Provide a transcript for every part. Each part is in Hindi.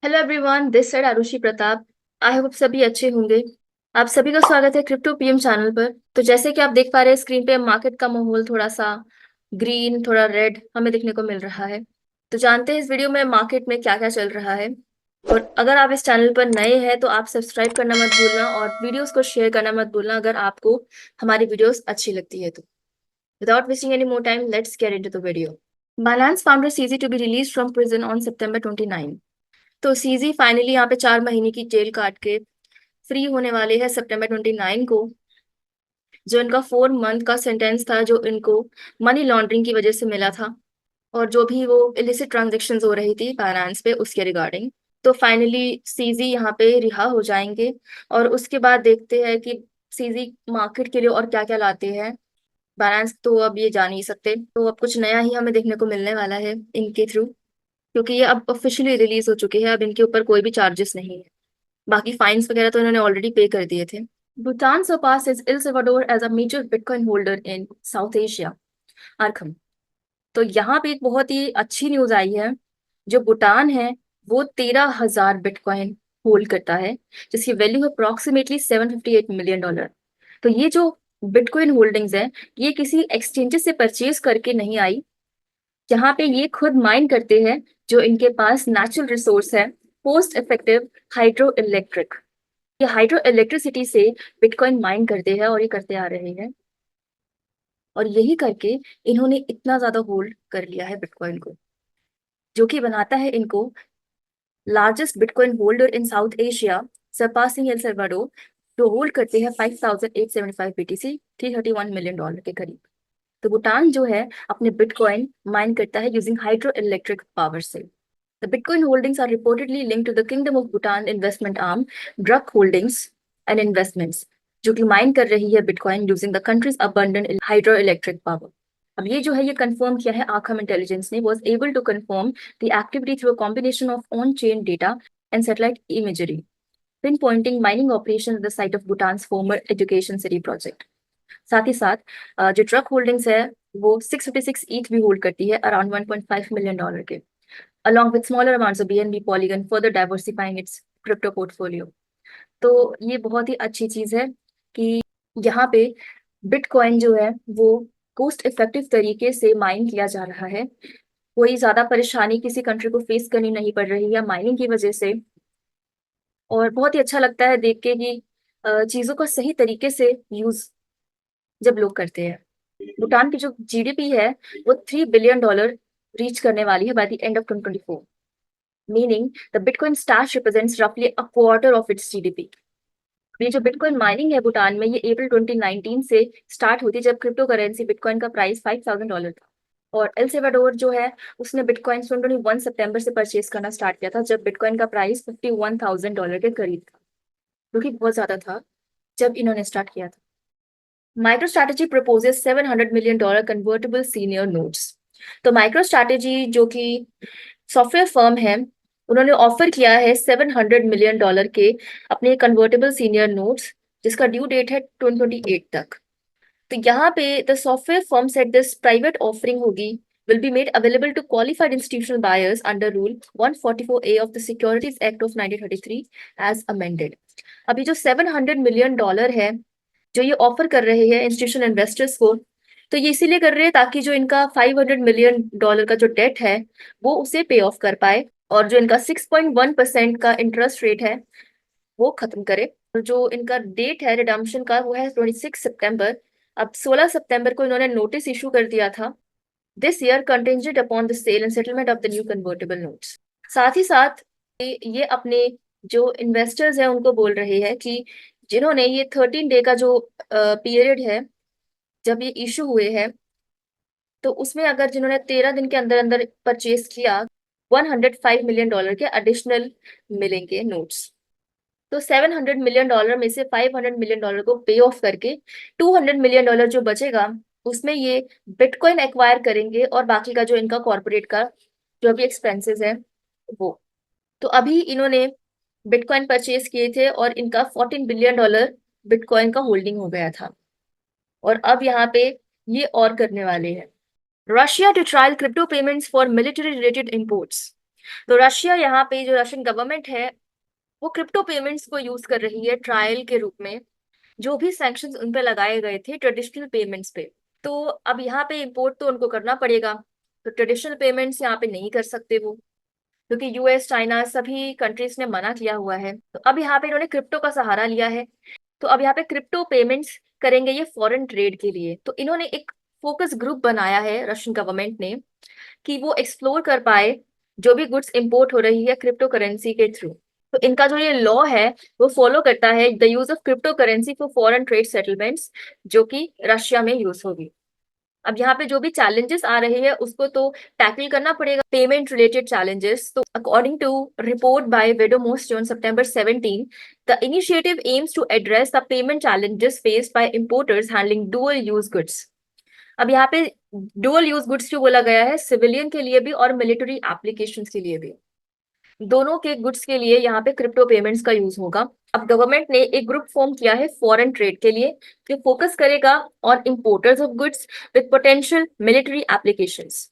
Hello everyone, this side Arushi Pratap. I hope सभी अच्छे होंगे। आप सभी का स्वागत है क्रिप्टो पीएम चैनल पर। तो जैसे कि आप देख पा रहे हैं स्क्रीन पे, मार्केट का माहौल थोड़ा सा ग्रीन, थोड़ा रेड हमें देखने को मिल रहा है। तो जानते हैं इस वीडियो में मार्केट में क्या क्या चल रहा है। और अगर आप इस चैनल पर नए हैं तो आप सब्सक्राइब करना मत भूलना और वीडियोस को शेयर करना मत भूलना अगर आपको हमारी वीडियोस अच्छी लगती है तो। Without wasting any more time, let's get into the video. Binance founder CZ to be released from prison on September 29। तो सीजी फाइनली यहाँ पे 4 महीने की जेल काट के फ्री होने वाले हैं September 29 को। जो इनका 4 मंथ का सेंटेंस था, जो इनको मनी लॉन्ड्रिंग की वजह से मिला था और जो भी वो इलिसिट ट्रांजेक्शन हो रही थी फाइनेंस पे उसके रिगार्डिंग। तो फाइनली सीजी यहाँ पे रिहा हो जाएंगे और उसके बाद देखते हैं कि सीजी मार्केट के लिए और क्या क्या लाते हैं। फाइनेंस तो अब ये जान ही सकते, तो अब कुछ नया ही हमें देखने को मिलने वाला है इनके थ्रू, क्योंकि ये अब ऑफिशियली रिलीज हो चुके हैं। अब इनके ऊपर कोई भी चार्जेस नहीं है। बाकी फाइन्स वगैरह तो इन्होंने ऑलरेडी पे कर दिए थे। Bhutan surpasses El Salvador as a major Bitcoin holder in South Asia। आरखम। तो यहाँ पे एक बहुत ही अच्छी न्यूज आई है। जो भूटान है वो 13,000 बिटकॉइन होल्ड करता है, जिसकी वैल्यू है अप्रोक्सीमेटली $758 मिलियन। तो ये जो बिटकॉइन होल्डिंग्स है, ये किसी एक्सचेंजेस से परचेज करके नहीं आई। यहाँ पे ये खुद माइन करते हैं जो इनके पास नेचुरल रिसोर्स है, पोस्ट इफेक्टिव हाइड्रो इलेक्ट्रिक। ये हाइड्रो इलेक्ट्रिसिटी से बिटकॉइन माइन करते हैं और ये करते आ रहे हैं। और यही करके इन्होंने इतना ज्यादा होल्ड कर लिया है बिटकॉइन को, जो कि बनाता है इनको largest bitcoin holder in south Asia, surpassing El Salvador, जो होल्ड करते हैं 5,875 BTC, $331 मिलियन के करीब। तो भूटान जो है अपने बिटकॉइन माइन करता है यूजिंग हाइड्रो इलेक्ट्रिक पावर से। The Bitcoin holdings are reportedly linked to the Kingdom of Bhutan investment arm, Druk Holdings and Investments, जो कि माइन कर रही है bitcoin using the countries abundant hydroelectric power। अब ये जो है ये कंफर्म किया है आखम इंटेलिजेंस ने, was able to confirm the activity through a combination of on-chain data and satellite imagery, pinpointing mining operations at the site of Bhutan's former education city project। साथ ही साथ जो ट्रक होल्डिंग्स है वो 656 ईथ भी होल्ड करती है, अराउंड $1.5 मिलियन के, along with smaller amounts of BNB Polygon, further diversifying its crypto portfolio। तो ये बहुत ही अच्छी चीज है कि यहाँ पे बिटकॉइन जो है वो कोस्ट इफेक्टिव तरीके से माइन किया जा रहा है। कोई ज्यादा परेशानी किसी कंट्री को फेस करनी नहीं पड़ रही है माइनिंग की वजह से। और बहुत ही अच्छा लगता है देख के कि चीजों का सही तरीके से यूज जब लोग करते हैं। भूटान की जो जीडीपी है वो $3 बिलियन रीच करने वाली है by the end of 2024, meaning the Bitcoin stash represents roughly a quarter of its GDP। ये जो बिटकॉइन माइनिंग है भूटान में, ये अप्रैल 2019 से स्टार्ट हुई थी, जब क्रिप्टो करेंसी बिटकॉइन का प्राइस $5,000 था। और एल सेवाडोर जो है उसने बिटकॉइन 21 सितंबर से परचेज करना स्टार्ट किया था, जब बिटकॉइन का प्राइस $51,000 के करीब था, जो कि बहुत ज्यादा था जब इन्होंने स्टार्ट किया था। Micro strategy proposes $700 million convertible senior notes. तो माइक्रो स्ट्रैटेजी जो कि सॉफ्टवेयर फर्म है, उन्होंने ऑफर किया है $700 मिलियन के अपने कन्वर्टेबल सीनियर नोट्स, जिसका ड्यू डेट है 2028 तक। तो यहाँ पे the software firm set this private offering होगी will be made available to qualified institutional buyers under Rule 144A of the Securities Act of 1933 as amended। अभी जो $700 मिलियन है जो ये ऑफर कर रहे हैं इंस्टीट्यूशनल इन्वेस्टर्स को, तो ये इसीलिए कर रहे हैं ताकि जो इनका $500 मिलियन का जो डेट है वो उसे पे ऑफ कर पाए, और जो इनका 6.1% का इंटरेस्ट रेट है वो खत्म करे। तो जो इनका डेट है रिडम्पशन का वो है 26 सितंबर। अब 16 सितंबर को इन्होंने नोटिस इशू कर दिया था, this year contingent upon the sale and settlement of the new convertible notes. साथ ही साथ ये अपने जो इन्वेस्टर्स हैं उनको बोल रहे हैं कि जिन्होंने ये 13 डे का जो पीरियड है जब ये इशू हुए हैं, तो उसमें अगर जिन्होंने 13 दिन के अंदर अंदर परचेज किया, $105 मिलियन के एडिशनल मिलेंगे नोट्स। तो $700 मिलियन में से $500 मिलियन को पे ऑफ करके $200 मिलियन जो बचेगा उसमें ये बिटकॉइन एक्वायर करेंगे, और बाकी का जो इनका कॉर्पोरेट का जो भी एक्सपेंसेस है वो। तो अभी इन्होंने बिटकॉइन परचेज किए थे और इनका $14 बिलियन बिटकॉइन का होल्डिंग हो गया था, और अब यहाँ पे ये और करने वाले हैं। Russia to trial crypto payments for military related imports. तो रशिया यहाँ पे जो रशियन गवर्नमेंट है वो क्रिप्टो पेमेंट्स को यूज कर रही है ट्रायल के रूप में, जो भी सैंक्शंस उन पे लगाए गए थे ट्रेडिशनल पेमेंट्स पे। तो अब यहाँ पे इंपोर्ट तो उनको करना पड़ेगा, तो ट्रेडिशनल पेमेंट्स यहाँ पे नहीं कर सकते वो, क्योंकि यूएस चाइना सभी कंट्रीज ने मना किया हुआ है। तो अब यहाँ पे इन्होंने क्रिप्टो का सहारा लिया है। तो अब यहाँ पे क्रिप्टो पेमेंट्स करेंगे ये फॉरेन ट्रेड के लिए। तो इन्होंने एक फोकस ग्रुप बनाया है रशियन गवर्नमेंट ने, कि वो एक्सप्लोर कर पाए जो भी गुड्स इंपोर्ट हो रही है क्रिप्टो करेंसी के थ्रू। तो इनका जो ये लॉ है वो फॉलो करता है the use of crypto currency for foreign trade settlements, जो कि रशिया में यूज होगी। अब यहाँ पे जो भी चैलेंजेस आ रहे हैं उसको तो टैकल करना पड़ेगा, पेमेंट रिलेटेड चैलेंजेस। तो according to report by Vedomosti on September 17, the initiative aims to address the payment challenges faced by importers handling dual use goods. अब यहाँ पे डुअल यूज गुड्स क्यों बोला गया है? सिविलियन के लिए भी और मिलिट्री एप्लीकेशंस के लिए भी, दोनों के गुड्स के लिए यहाँ पे क्रिप्टो पेमेंट्स का यूज होगा। अब गवर्नमेंट ने एक ग्रुप फॉर्म किया है फॉरेन ट्रेड के लिए, जो फोकस करेगा on importers of goods with potential military applications.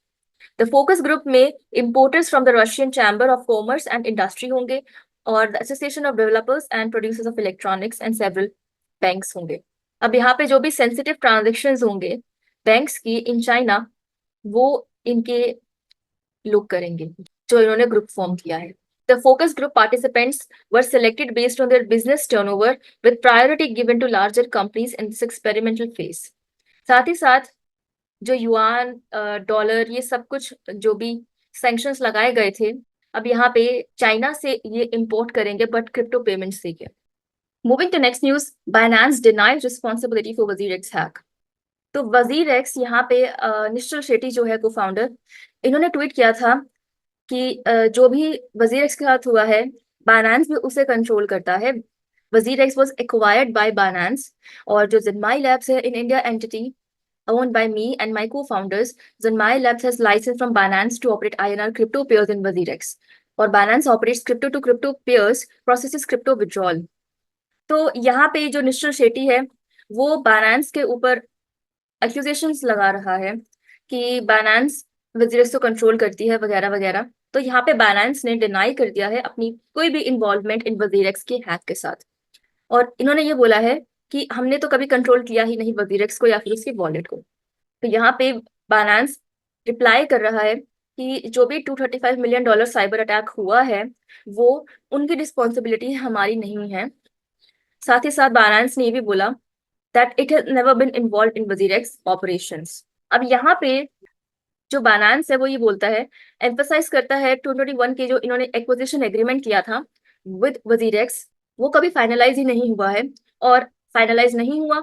The focus group में importers from the Russian chamber of commerce and industry होंगे, और the association of developers and producers of electronics and several banks होंगे। अब यहाँ पे जो भी सेंसिटिव ट्रांजेक्शन होंगे बैंक्स की इन चाइना, वो इनके लोग करेंगे, जो इन्होंने ग्रुप फॉर्म किया है। The focus group participants were selected based on their business turnover, with priority given to larger companies in this experimental phase. साथ ही साथ जो युआन, डॉलर, ये सब कुछ जो भी सैंक्शंस लगाए गए थे, अब यहाँ पे चाइना से ये इंपोर्ट करेंगे बट क्रिप्टो पेमेंट से क्या। Moving to next news, Binance denies responsibility for WazirX hack. तो वजीर एक्स यहाँ पे निश्चल शेट्टी जो है को फाउंडर, इन्होंने ट्वीट किया था कि जो भी वजीर एक्स के साथ हुआ है बाइनेंस भी उसे कंट्रोल करता है। वजीर x was acquired by Binance, और जो जिनमाई लैब्स है in India entity owned by me and my co-founders, Zanmai Labs has license from Binance to operate INR crypto pairs in WazirX. और Binance operates crypto to crypto pairs, processes crypto withdrawal. तो यहाँ पे जो निश्चल शेट्टी है वो Binance के ऊपर एक्यूजेशंस लगा रहा है कि बाइनेंस वजीरेक्स को कंट्रोल करती है वगैरह वगैरह। तो यहाँ पे बाइनेंस ने डिनाई कर दिया है अपनी कोई भी इन्वॉल्वमेंट इन वजीरेक्स के हैक के साथ, और इन्होंने ये बोला है कि हमने तो कभी कंट्रोल किया ही नहीं वजीरेक्स को या फिर उसकी वॉलेट को। तो यहाँ पे बाइनेंस रिप्लाई कर रहा है कि जो भी $235 मिलियन साइबर अटैक हुआ है वो उनकी रिस्पॉन्सिबिलिटी है, हमारी नहीं है। साथ ही साथ बाइनेंस ने ये भी बोला that it has never been involved in WazirX operations. अब यहाँ पे जो बाइनेंस है वो ये बोलता है, एम्फसाइज करता है 2021 के जो इन्होंने एक्विजिशन एग्रीमेंट किया था विद WazirX, वो कभी फाइनलाइज ही नहीं हुआ है। और फाइनलाइज नहीं हुआ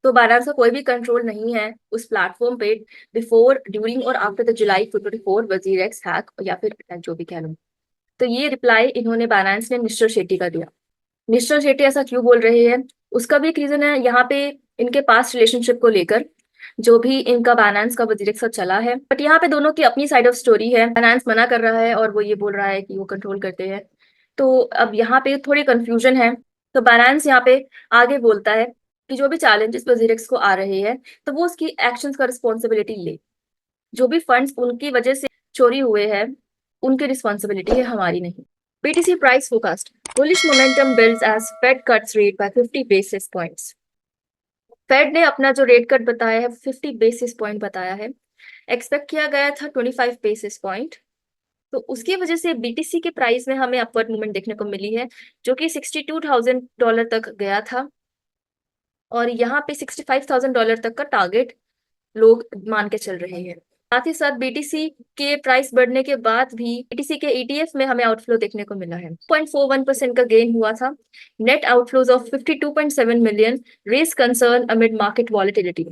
तो बाइनेंस का कोई भी कंट्रोल नहीं है उस प्लेटफॉर्म पे बिफोर, ड्यूरिंग और after the July 2024 WazirX hack या फिर अटैक जो भी कह लो। तो ये रिप्लाई इन्होंने बाइनेंस ने मिस्टर शेट्टी का दिया। मिस्टर शेट्टी ऐसा क्यों बोल रहे हैं उसका भी एक रीजन है यहाँ पे, इनके पास रिलेशनशिप को लेकर जो भी इनका बाइनेंस का वजीर के साथ चला है। बट यहाँ पे दोनों की अपनी साइड ऑफ स्टोरी है, बाइनेंस मना कर रहा है और वो ये बोल रहा है कि वो कंट्रोल करते हैं। तो अब यहाँ पे थोड़ी कंफ्यूजन है। तो बाइनेंस यहाँ पे आगे बोलता है कि जो भी चैलेंजेस वजीरेक्स को आ रहे हैं तो वो उसकी एक्शंस का रिस्पॉन्सिबिलिटी ले, जो भी फंड्स उनकी वजह से चोरी हुए हैं उनकी रिस्पॉन्सिबिलिटी है, हमारी नहीं। BTC price forecast. Bullish momentum builds as Fed cuts rate by 50 basis points. Fade ने अपना जो रेट कट बताया है 50 बेसिस पॉइंट बताया है, एक्सपेक्ट किया गया था 25 बेसिस पॉइंट। तो उसकी वजह से बीटीसी के प्राइस में हमें अपवर्ड मूवमेंट देखने को मिली है, जो कि $62,000 तक गया था, और यहाँ पे $65,000 तक का टारगेट लोग मान के चल रहे हैं। साथ ही साथ बीटीसी के प्राइस बढ़ने के बाद भी बीटीसी के ईटीएफ में हमें आउटफ्लो देखने को मिला है, 0.41% का गेन हुआ था। Net outflows of 52.7 million raise concern amid market volatility.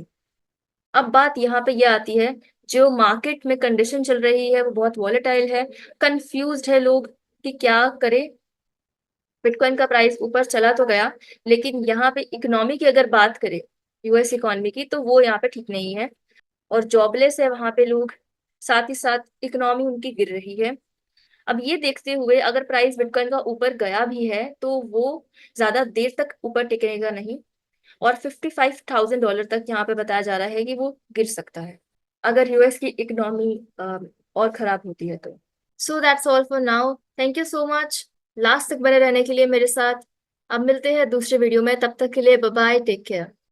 अब बात यहाँ पे ये आती है, जो मार्केट में कंडीशन चल रही है वो बहुत वॉलेटाइल है, कंफ्यूज्ड है लोग कि क्या करे। बिटकॉइन का प्राइस ऊपर चला तो गया, लेकिन यहाँ पे इकोनॉमी की अगर बात करें यूएस इकोनॉमी की, तो वो यहाँ पे ठीक नहीं है और जॉबलेस है वहां पे लोग, साथ ही साथ इकोनॉमी उनकी गिर रही है। अब ये देखते हुए अगर प्राइस बिटकॉइन का ऊपर गया भी है तो वो ज्यादा देर तक ऊपर टिकेगा नहीं, और $55,000 तक यहाँ पे बताया जा रहा है कि वो गिर सकता है अगर यूएस की इकोनॉमी और खराब होती है तो। So that's all for now, thank you so much last तक बने रहने के लिए मेरे साथ। अब मिलते हैं दूसरे वीडियो में, तब तक के लिए बाय बाय, टेक केयर।